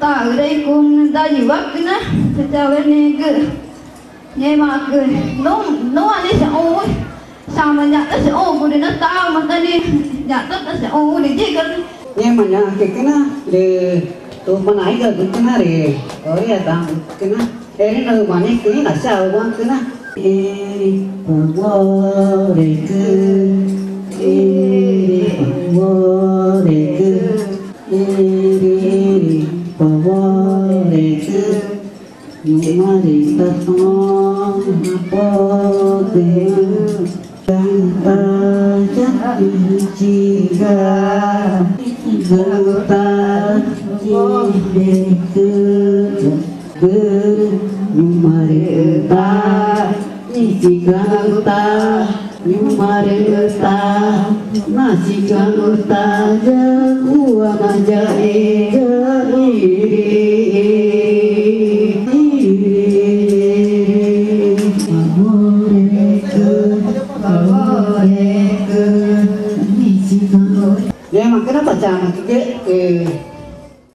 Ta ở đây cùng ta nhiều bác cứ nè, chào bên này cứ nghe mà cười, nó anh ấy sẽ ôi, sao mà nhặt nó sẽ ôi, của nó tao mà ta đi nhặt nó sẽ ôi để gì cơ? Nhưng mà nhà cái na để tụi mình ấy cái na để ở nhà ta cái na, cái nơi mà này cái là sao quá cái na, vô để cứ, vô để cứ, vô để cứ, nhưng mà để ta không có để đang ta chắc chỉ ga ta chỉ để cứ nhưng mà để ta chỉ ta nhưng mà để ta masih ta jago aja Dia makan apa cah? Ke